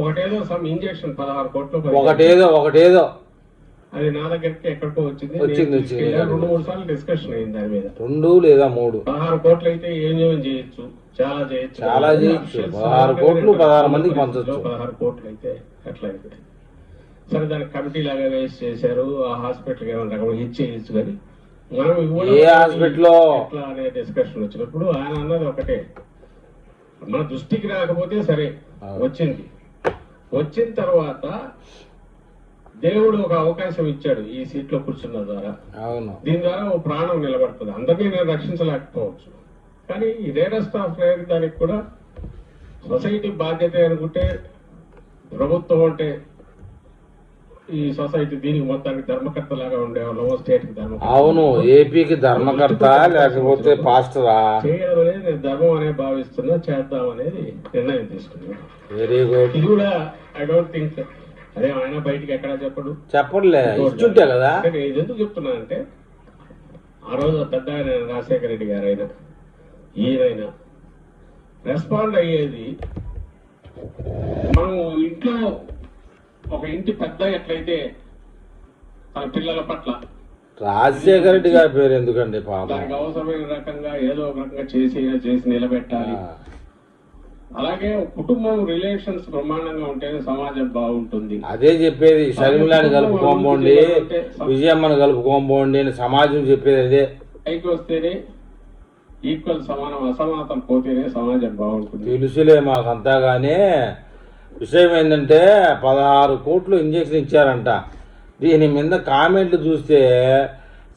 ఒకటేదో some injection 16 కోట్లు ఒకటేదో అది నా దగ్గరికి ఎక్కడికో వచ్చింది. 2-3 సార్లు డిస్కషన్ అయింది దాని మీద. 2 లేదా 3. 16 కోట్లు అయితే ఏం చేయొచ్చు, చాలా చేయొచ్చు. 16 కోట్లు 16 మందికి పంచొచ్చు. 16 కోట్లు అయితే ఎట్లా అయితే సరే, దానికి కమిటీ లాగా వేస్ట్ చేశారు. ఆ హాస్పిటల్కి ఏమన్నా ఇచ్చేయచ్చు, కానీ మనం ఏ హాస్పిటల్ ఎట్లా అనే డిస్కషన్ వచ్చినప్పుడు ఆయన అన్నది ఒకటే, మన దృష్టికి రాకపోతే సరే, వచ్చిన తర్వాత దేవుడు ఒక అవకాశం ఇచ్చాడు ఈ సీట్ లో కూర్చున్న ద్వారా. దీని ద్వారా ఓ ప్రాణం నిలబడుతుంది. అందరినీ నేను రక్షించలేకపోవచ్చు, కానీ ఈ రేరెస్ట్ ఆఫ్ రేర్ దానికి కూడా సొసైటీ బాధ్యత అనుకుంటే, ప్రభుత్వం అంటే ఈ సొసైటీ దీనికి మొత్తానికి ధర్మకర్త లాగా ఉండేవాళ్ళం. స్టేట్ కి ధర్మకర్త, అవును, ఏపీకి ధర్మకర్త లేకపోతే పాస్టరా చేయడం అనేది నేను ధర్మం అనే భావిస్తున్నా, చేద్దాం అనేది నిర్ణయం తీసుకున్నాను. Very good. ఇది కూడా ఐ డోంట్ థింక్ అదే ఆయన బయటికి ఎక్కడా చెప్పడులే, ఇస్తుంటే కదా. ఇది ఎందుకు చెప్తున్నానంటే, ఆ రోజు పెద్ద ఆయన రాజశేఖర రెడ్డి గారు అయినా ఈయనైనా రెస్పాండ్ అయ్యేది, మనం ఇంట్లో ఒక ఇంటి పెద్ద ఎట్లయితే తన పిల్లల పట్ల, రాజశేఖర రెడ్డి గారి పేరు ఎందుకండి, దానికి అవసరమైన రకంగా ఏదో ఒక రకంగా చేసి నిలబెట్టాలి. అలాగే కుటుంబం రిలేషన్స్ బ్రహ్మాండంగా ఉంటేనే సమాజం బాగుంటుంది. అదే చెప్పేది, షర్మిలాని కలుపుకోండి, విజయమ్మని కలుపుకోండి అని సమాజం చెప్పేది అదే. పైకి వస్తేనే ఈక్వల్ సమానం, అసమానతలు పోతేనే సమాజం బాగుంటుంది. తెలుసులే మాకంతా. కానీ విషయం ఏంటంటే 16 కోట్లు ఇంజక్షన్ ఇచ్చారంట. దీని మీద కామెంట్లు చూస్తే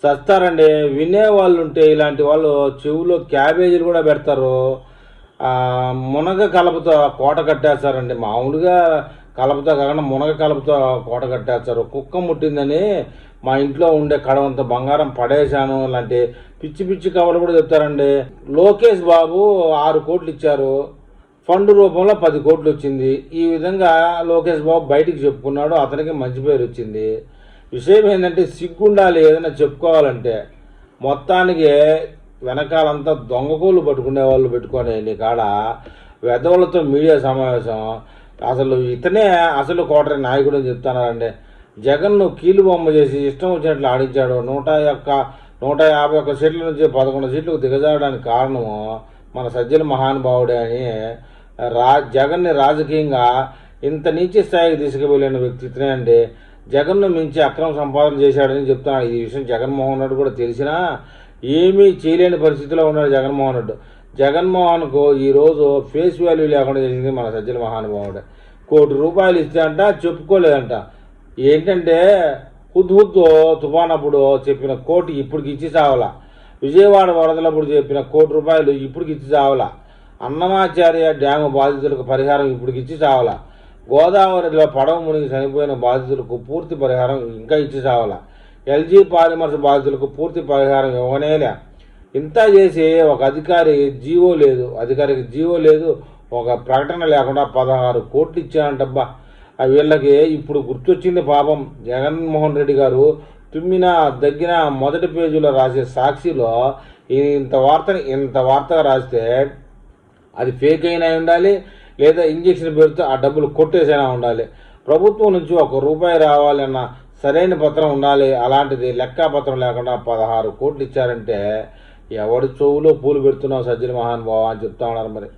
చస్తారండి. వినేవాళ్ళు ఉంటే ఇలాంటి వాళ్ళు చెవులో క్యాబేజీలు కూడా పెడతారు. మునగ కలపతో కోట కట్టేస్తారండి. మామూలుగా కలపతో కాకుండా మునగ కలపతో కోట కట్టేస్తారు. కుక్క ముట్టిందని మా ఇంట్లో ఉండే కడవంత బంగారం పడేశాను లాంటి పిచ్చి పిచ్చి కవర్లు కూడా చెప్తారండి. లోకేష్ బాబు 6 కోట్లు ఇచ్చారు, ఫండ్ రూపంలో 10 కోట్లు వచ్చింది. ఈ విధంగా లోకేష్ బాబు బయటికి చెప్పుకున్నాడు, అతనికి మంచి పేరు వచ్చింది. విషయం ఏంటంటే, సిగ్గుండాలి ఏదైనా చెప్పుకోవాలంటే. మొత్తానికి వెనకాలంతా దొంగకోళ్ళు పట్టుకునే వాళ్ళు పెట్టుకొని నీ కాడ వెధవులతో మీడియా సమావేశం. అసలు ఇతనే అసలు కోటరీ నాయకుడు అని చెప్తున్నారండి. జగన్ను కీలు బొమ్మ చేసి ఇష్టం వచ్చినట్లు ఆడించాడు. 151 సీట్ల నుంచి 11 సీట్లకు దిగజారడానికి కారణము మన సజ్జల మహానుభావుడే అని జగన్ని రాజకీయంగా ఇంత నీచ స్థాయికి తీసుకువెళ్ళిన వ్యక్తి ఇతనే అండి. జగన్ను మించి అక్రమ సంపాదన చేశాడని చెప్తున్నాడు. ఈ విషయం జగన్మోహన్ రెడ్డి కూడా తెలిసినా ఏమీ చేయలేని పరిస్థితిలో ఉన్నాడు జగన్మోహన్ రెడ్డి. జగన్మోహన్కు ఈరోజు ఫేస్ వాల్యూ లేకుండా చేసింది మన సజ్జల మహానుభావుడే. ₹1 కోటి ఇస్తే అంట చెప్పుకోలేదంట. ఏంటంటే హుద్హుద్దు తుఫానప్పుడు చెప్పిన కోటి ఇప్పటికి ఇచ్చి చావాల. విజయవాడ వరదలప్పుడు చెప్పిన ₹1 కోటి ఇప్పటికి ఇచ్చి చావాల. అన్నమాచార్య డ్యాము బాధితులకు పరిహారం ఇప్పటికి ఇచ్చి చావాల. గోదావరిలో పడవ మునిగి చనిపోయిన బాధితులకు పూర్తి పరిహారం ఇంకా ఇచ్చి చావాల. ఎల్జీ పాలిమర్స్ బాధితులకు పూర్తి పరిహారం ఇవ్వనేలే. ఇంత చేసి ఒక అధికారికి జీవో లేదు, ఒక ప్రకటన లేకుండా 16 కోట్లు ఇచ్చానంటబ్బా. వీళ్ళకి ఇప్పుడు గుర్తొచ్చింది పాపం. జగన్మోహన్ రెడ్డి గారు తుమ్మినా దగ్గిన మొదటి పేజీలో రాసే సాక్షిలో ఇంత వార్తగా రాస్తే అది ఫేక్ అయినా ఉండాలి, లేదా ఇంజక్షన్ పేరుతో ఆ డబ్బులు కొట్టేసైనా ఉండాలి. ప్రభుత్వం నుంచి ₹1 రావాలన్న సరైన పత్రం ఉండాలి. అలాంటిది లెక్కాపత్రం లేకుండా 16 కోట్లు ఇచ్చారంటే ఎవడి చెవులో పూలు పెడుతున్నావు సజ్జల మహానుభావ అని చెప్తా ఉన్నారు మరి.